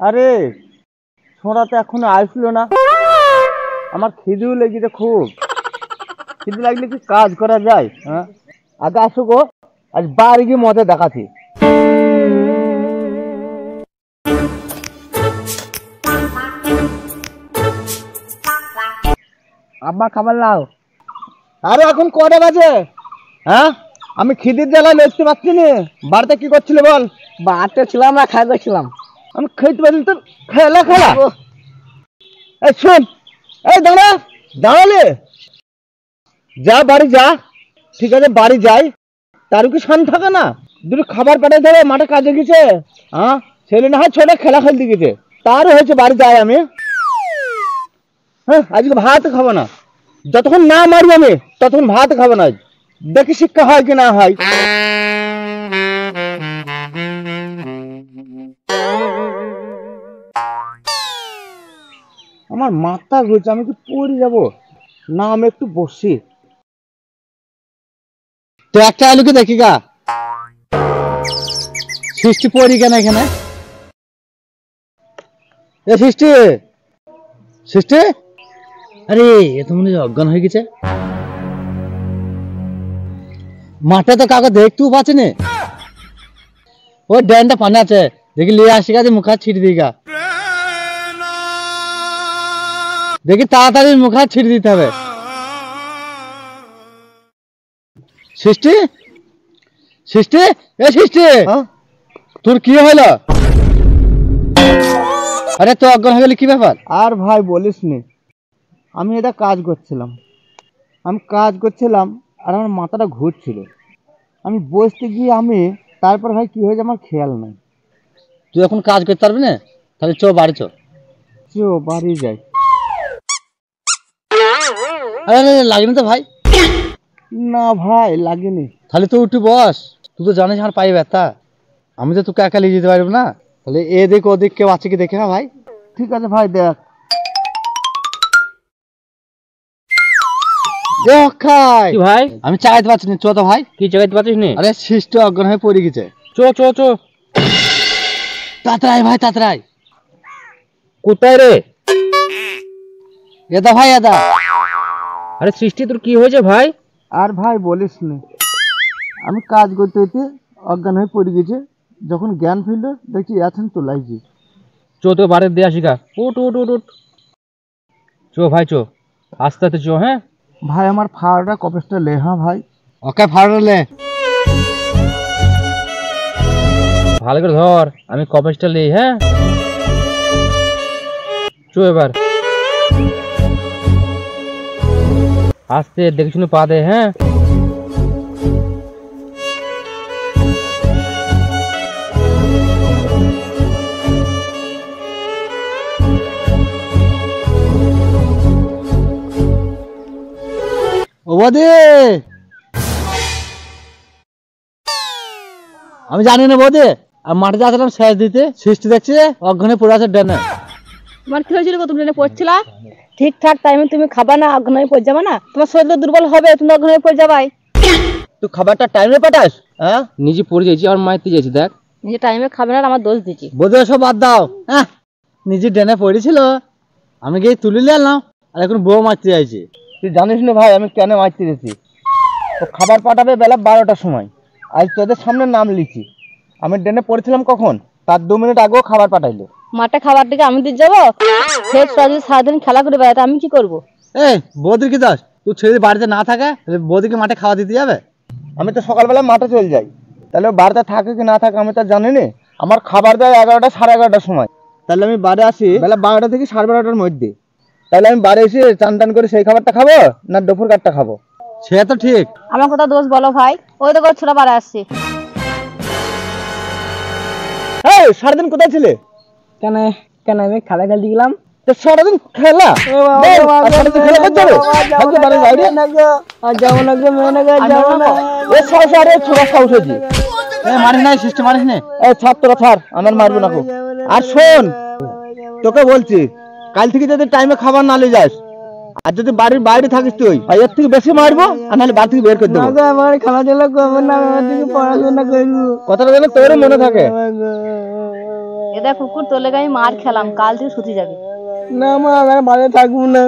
আরে ছোঁড়া তো এখনো আসলো না, আমার খিদেও লেগেছে খুব। খিদে লাগলে কি কাজ করা যায়? হ্যাঁ, আগে আসো গো, আজ বাড়ি গিয়ে মজা দেখাচ্ছি। আব্বা খাবার নাও। আরে এখন কটা বাজে? হ্যাঁ, আমি খিদের জ্বালায় লেখতে পারছি না। বাড়িতে কি করছিলে বল? বাড়িতে ছিলাম না, খাই করছিলাম। আমি খাইতে পারি তো খেলা খেলা। এই শোন, এই দাঁড়া, দাঁড়ালে যা বাড়ি যা। ঠিক আছে বাড়ি যাই, তার কি শান থাকে না? দুটো খাবার পাঠাই ধরে মাঠে কাজে গেছে। হ্যাঁ, ছেলে না হয় ছোট খেলা খেলতে গেছে, তারও হয়েছে বাড়ি যাই আমি। হ্যাঁ, আজকে ভাত খাবো না, যতক্ষণ না মারি আমি ততক্ষণ ভাত খাবো না। দেখি শিক্ষা হয় কি না হয়। আমার মাথা ঘুরছে, আমি কি পড়ে যাবো না? আমি একটু বসি তো, একটা আলুকে দেখি গা সৃষ্টি পড়ি কেন এখানে? এ সৃষ্টি, সৃষ্টি, আরে এ তো মনে হয় অজ্ঞান হয়ে গেছে। মাঠে তো কাউকে দেখতেও পাচ্ছি না। ওই ড্যানটা পানি আছে, দেখি লিয়ে আসি গা, মুখ হাত ছিটে দিই গা। দেখি তাড়াতাড়ি মুখ হাত ছিটে দিতে হবে। সৃষ্টি, সৃষ্টি, এ সৃষ্টি, তোর কি হলো? আরে তো অজ্ঞান হয়ে গেলি, কি ব্যাপার? আর ভাই বলিস নি, আমি এটা কাজ করছিলাম, আর আমার মাথাটা ঘুরছিল। আমি বসতে গিয়ে তারপর ভাই কি হয়েছে আমার খেয়াল নাই। তুই এখন কাজ করতে পারবি না? তাহলে চো বাড়ি, চো বাড়ি যাই। আরে লাগেনি তো ভাই? না ভাই লাগেনি। তাহলে তো উঠে বস, তুই তো জানিস আমার পায়ে ব্যথা, আমি তো তোকে একা নিয়ে যেতে পারবো না। তাহলে এদিক ওদিক কেউ আছে কি দেখে না ভাই। ঠিক আছে ভাই, দেখ। ভাই আমি চাগাইতে পারছি না, চো তো ভাই। কি চাগাইতে পারছিস না? আরে সৃষ্টি অজ্ঞান হয়ে পড়ে গেছে। চো চো চো, তাড়াতাড়ি ভাই, তাড়াতাড়ি। কোথায় রে? এদা ভাই, এদা। আরে সৃষ্টি, তোর কি হয়েছে ভাই? আর ভাই বলিস না, আমি কাজ করতে করতে অজ্ঞান হয়ে পড়ে গেছে। যখন জ্ঞান ফিরল দেখছি এখন তো লাগছে। চো তো বাড়ি দিয়ে আসি গা। উঠ উঠ উঠ উঠ, চো ভাই চো, আস্তে আস্তে চো। হ্যাঁ ভাই, আমার ফাড়াটা কপেসটা লে। হ্যাঁ ভাই, ওকে ফাড়া লে, ভালো করে ধর, আমি কপেসটা লে। হ্যাঁ চো এবার আস্তে দেখে শুনে পা দে। হ্যাঁ আমি জানি না বোধে, আর মাঠে যাচ্ছিলাম সেচ দিতে, সৃষ্টি দেখছি অজ্ঞানে পড়ে আছে ড্যানে। তোমার কি হয়েছিল? তুমি ড্যানে পড়ছিলা, ঠিকঠাক টাইমে তুমি খাবা না, অজ্ঞান হয়ে পড়ে যাবা না? তোমার শরীর দুর্বল হবে, তুমি অজ্ঞান হয়ে পড়ে যাবাই। তুই খাবারটা টাইমে পাঠাস? হ্যাঁ, নিজে পড়ে যাইছি আর মাইতে যাইছি। দেখ, নিজে টাইমে খাবে না, আমার দোষ দিচ্ছি। বোধহয় সব বাদ দাও। হ্যাঁ, নিজে ড্যানে পড়েছিল, আমি গিয়ে তুলে নিয়ে এলাম, আর এখন বউ মারতে যাইছি। তুই জানিস না ভাই আমি কেন মারতে গেছি? তো খাবার পাঠাবে বেলা 12টার সময়, আজ তোদের সামনে নাম লিখি। আমি ড্যানে পড়েছিলাম কখন, তার 2 মিনিট আগেও খাবার পাঠাইলো। মাঠে খাবার দিকে আমি দিয়ে যাবো? সে সারাদিন খেলা করে বেড়াতে, আমি কি করবো? এই বৌদির কি দাস? তুই ছেলে বাড়িতে না থাকে বৌদিকে মাঠে খাওয়া দিতে যাবে? আমি তো সকালবেলা মাঠে চলে যাই, তাহলে বাড়িতে থাকে কি না থাকে আমি তো জানি না। আমার খাবার দেয় 11টা সাড়ে 11টার সময়, তাহলে আমি বাড়ি আসি বেলা 12টা থেকে 12:30টার মধ্যে। তাহলে আমি বাড়ি এসে চান টান করে সেই খাবারটা খাবো না দুপুর কাটটা খাবো? সে তো ঠিক। আমার কথা দোষ বলো ভাই, ওই তো ছোট বাড়ি আসছে। এই সারাদিন কোথায় ছিলে? কেন কেন আমি খেলা খেলতে গেলাম। সারাদিন খেলা, আমার মারবো না। আর শোন, তোকে বলছি কাল থেকে যদি টাইমে খাবার না নিয়ে যাস, আর যদি বাড়ির বাইরে থাকিস তুই, এর থেকে বেশি মারবো, আর নাহলে বাড়ি থেকে বের করে দেবো। আমার খেলাধুলা করবো না, পড়াশোনা করবো, কথাটা যেন তোরও মনে থাকে। এদের কুকুর তোর লেগে আমি মার খেলাম, কাল থেকে শুতে যাবে। না মা, আমি বাড়ি থাকবো না।